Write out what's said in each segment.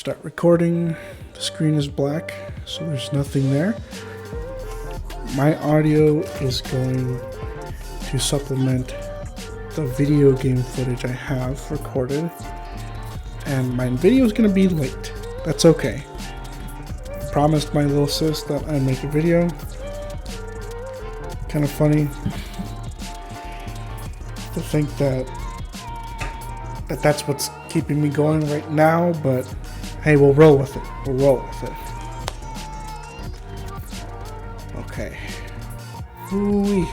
Start recording. The screen is black, so there's nothing there. My audio is going to supplement the video game footage I have recorded, and my video is going to be late. That's okay. I promised my little sis that I'd make a video. Kind of funny to think that's what's keeping me going right now, but hey, we'll roll with it. Okay. Ooh-wee.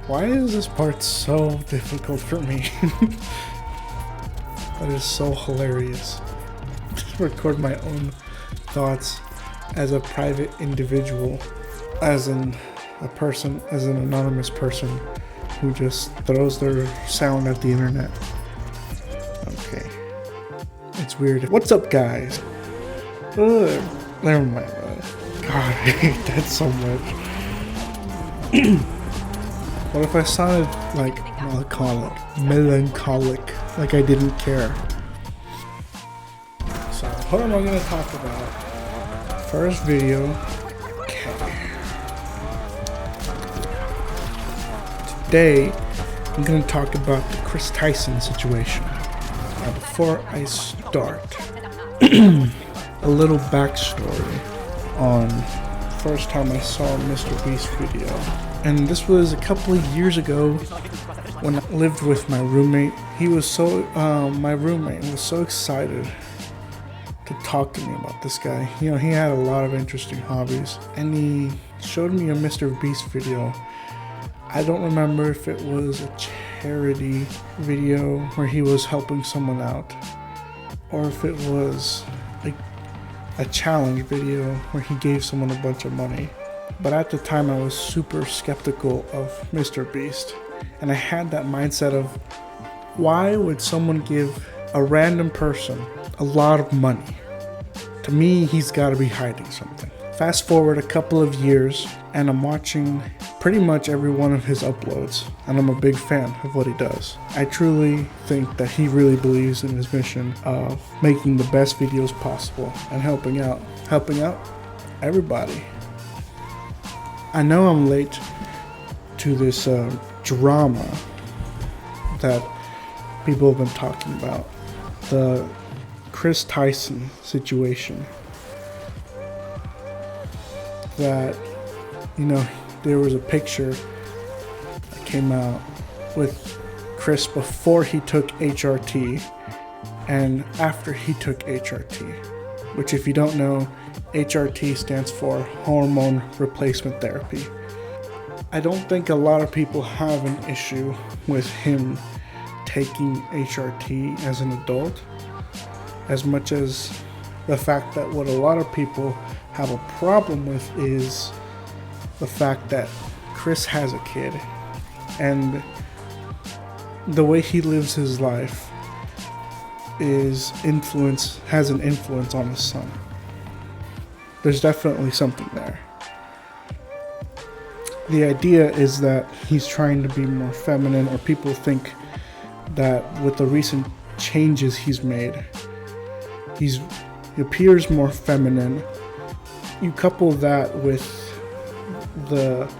Why is this part so difficult for me? That is so hilarious. Just record my own thoughts as a private individual, as an anonymous person who just throws their sound at the internet. Okay. It's weird. What's up, guys? Never mind. God, I hate that so much. What if I sounded like melancholic, like I didn't care? So, what am I going to talk about? First video. Okay. Today, I'm going to talk about the Chris Tyson situation. Now, before I start, a little backstory on the first time I saw a Mr.Beast video. And this was a couple of years ago when I lived with my roommate. My roommate was so excited to talk to me about this guy. You know, he had a lot of interesting hobbies, and he showed me a Mr.Beast video. I don't remember if it was a charity video where he was helping someone out, or if it was like a challenge video where he gave someone a bunch of money. But at the time I was super skeptical of Mr.Beast, and I had that mindset of, why would someone give a random person a lot of money? To me, he's got to be hiding something. Fast forward a couple of years, and I'm watching pretty much every one of his uploads, and I'm a big fan of what he does. I truly think that he really believes in his mission of making the best videos possible and helping out everybody. I know I'm late to this drama that people have been talking about, the Chris Tyson situation. That, you know, there was a picture that came out with Chris before he took HRT and after he took HRT, which, if you don't know, HRT stands for hormone replacement therapy. I don't think a lot of people have an issue with him taking HRT as an adult, as much as the fact that what a lot of people have a problem with is the fact that Chris has a kid, and the way he lives his life has an influence on his son. There's definitely something there. The idea is that he's trying to be more feminine, or people think that with the recent changes he's made, he appears more feminine. You couple that with the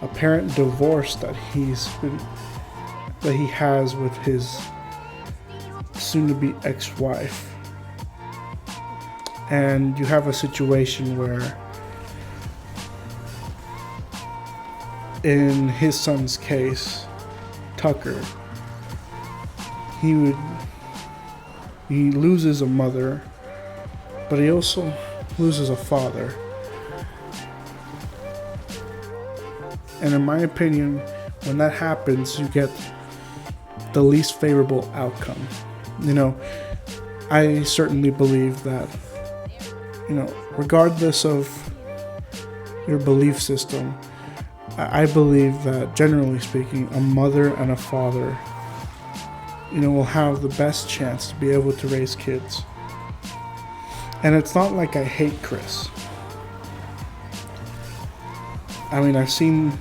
apparent divorce that he has with his soon-to-be ex-wife, and you have a situation where, in his son's case, Tucker, he loses a mother, but he also loses a father. And in my opinion, when that happens, you get the least favorable outcome. You know, I certainly believe that, you know, regardless of your belief system, I believe that, generally speaking, a mother and a father, you know, will have the best chance to be able to raise kids. And it's not like I hate Chris. I mean, I've seen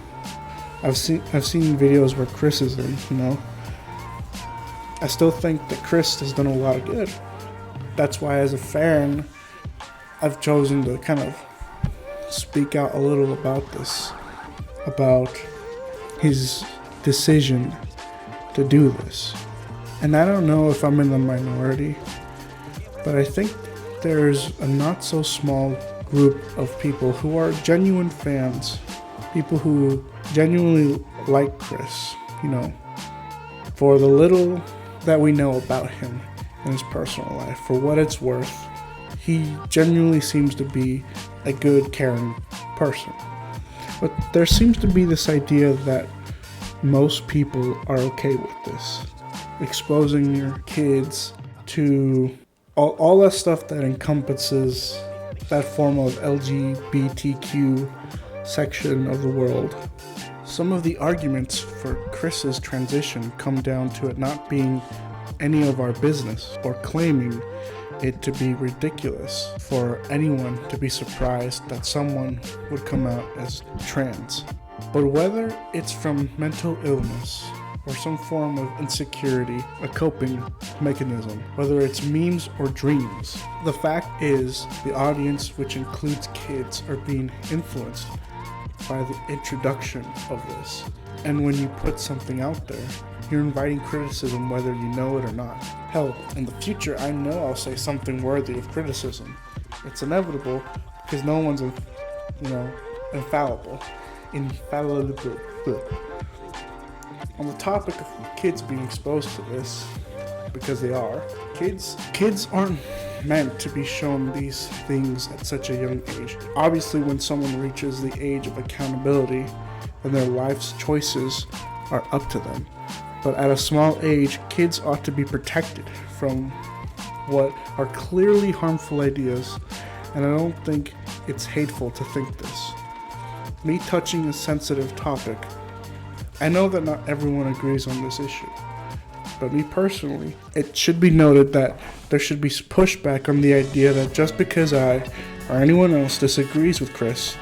videos where Chris is in, you know. I still think that Chris has done a lot of good. that's why as a fan, I've chosen to kind of speak out a little about this, about his decision to do this. And I don't know if I'm in the minority, but I think there's a not so small group of people who are genuine fans, people who genuinely like Chris, for the little that we know about him in his personal life. For what it's worth, he genuinely seems to be a good, caring person. But there seems to be this idea that most people are okay with this. Exposing your kids to all that stuff that encompasses that form of LGBTQ section of the world. Some of the arguments for Chris's transition come down to it not being any of our business, or claiming it to be ridiculous for anyone to be surprised that someone would come out as trans. But whether it's from mental illness or some form of insecurity, a coping mechanism, whether it's memes or dreams, the fact is the audience, which includes kids, are being influenced by the introduction of this. And when you put something out there, you're inviting criticism whether you know it or not. Hell, in the future, I know I'll say something worthy of criticism. It's inevitable because no one's, infallible. On the topic of kids being exposed to this, because they are, kids aren't meant to be shown these things at such a young age. Obviously, when someone reaches the age of accountability, then their life's choices are up to them. But at a small age, kids ought to be protected from what are clearly harmful ideas, and I don't think it's hateful to think this. Me touching a sensitive topic, I know that not everyone agrees on this issue, but me personally, it should be noted that there should be pushback on the idea that just because I or anyone else disagrees with Chris,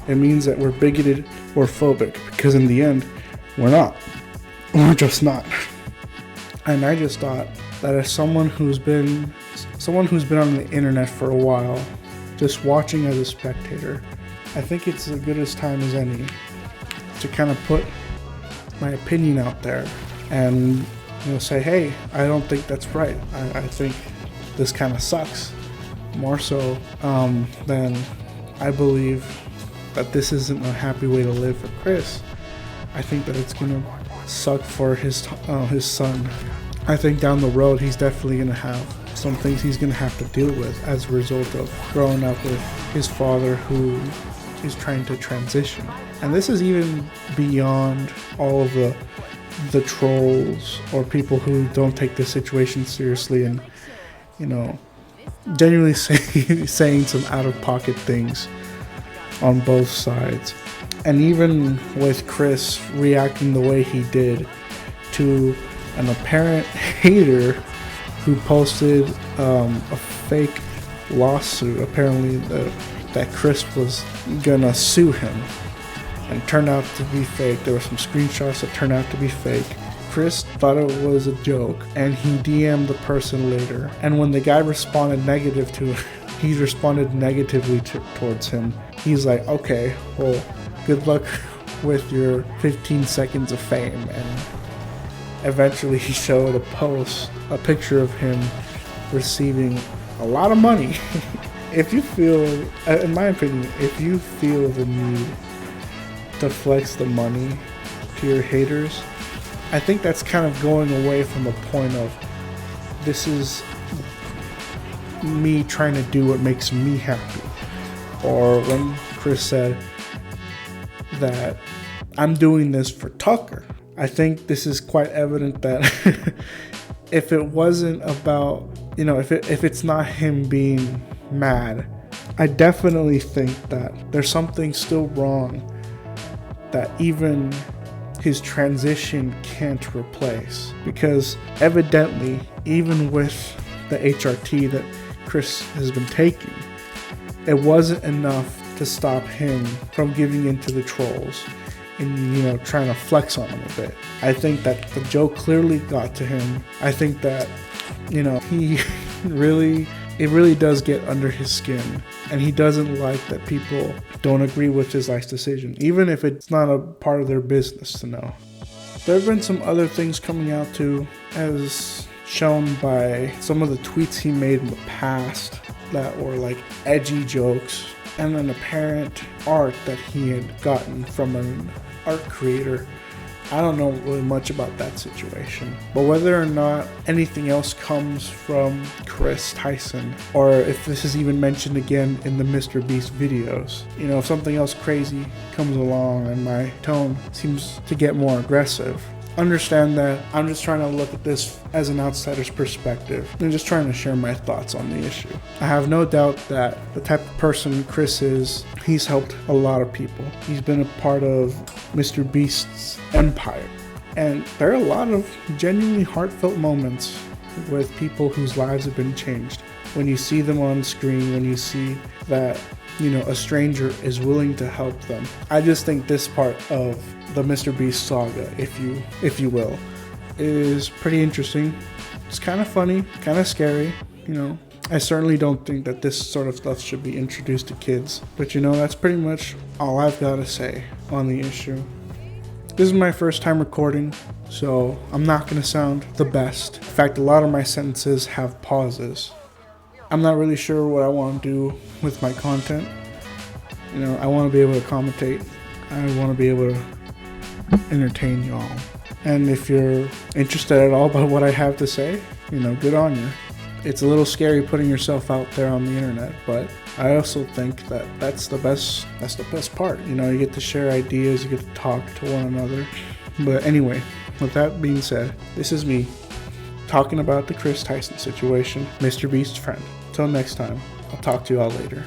it means that we're bigoted or phobic, because in the end, we're not. We're just not. And I just thought that as someone who's been on the internet for a while, just watching as a spectator, I think it's as good a time as any to kind of put my opinion out there and say, hey, I don't think that's right. I think this kind of sucks. More so than I believe that this isn't a happy way to live for Chris. I think that it's gonna suck for his son. I think down the road he's definitely gonna have some things he's gonna have to deal with as a result of growing up with his father who is trying to transition. And this is even beyond all of the trolls or people who don't take this situation seriously and genuinely saying some out-of-pocket things on both sides. And even with Chris reacting the way he did to an apparent hater who posted a fake lawsuit, apparently that Chris was gonna sue him, and turned out to be fake. There were some screenshots that turned out to be fake. Chris thought it was a joke, and he DM'd the person later. And when the guy responded negatively towards him, he's like, okay, well, good luck with your 15 seconds of fame. And eventually he showed a picture of him receiving a lot of money. If you feel, in my opinion, if you feel the need to flex the money to your haters, I think that's kind of going away from the point of, this is me trying to do what makes me happy. Or when Chris said that I'm doing this for Tucker, I think this is quite evident that if it wasn't about, if it's not him being mad, I definitely think that there's something still wrong that even his transition can't replace. Because evidently, even with the HRT that Chris has been taking, it wasn't enough to stop him from giving into the trolls and trying to flex on him a bit. I think that the joke clearly got to him. I think that he really it really does get under his skin, and he doesn't like that people don't agree with his life's decision, even if it's not a part of their business to know. There have been some other things coming out too, as shown by some of the tweets he made in the past that were like edgy jokes, and an apparent art that he had gotten from an art creator. I don't know really much about that situation, but whether or not anything else comes from Chris Tyson, or if this is even mentioned again in the Mr.Beast videos, if something else crazy comes along and my tone seems to get more aggressive, understand that I'm just trying to look at this as an outsider's perspective and just trying to share my thoughts on the issue. I have no doubt that the type of person Chris is, he's helped a lot of people. He's been a part of Mr. Beast's empire. And there are a lot of genuinely heartfelt moments with people whose lives have been changed. When you see them on screen, when you see that, a stranger is willing to help them. I just think this part of the Mr. Beast saga, if you will, is pretty interesting. It's kind of funny, kind of scary, I certainly don't think that this sort of stuff should be introduced to kids, but that's pretty much all I've got to say on the issue. This is my first time recording, so I'm not going to sound the best. In fact, a lot of my sentences have pauses. I'm not really sure what I want to do with my content. I want to be able to commentate. I want to be able to entertain y'all. And if you're interested at all by what I have to say, good on you. It's a little scary putting yourself out there on the internet, but I also think that that's the best part. You get to share ideas, you get to talk to one another. But anyway, with that being said, this is me talking about the Chris Tyson situation, Mr. Beast's friend. Till next time, I'll talk to you all later.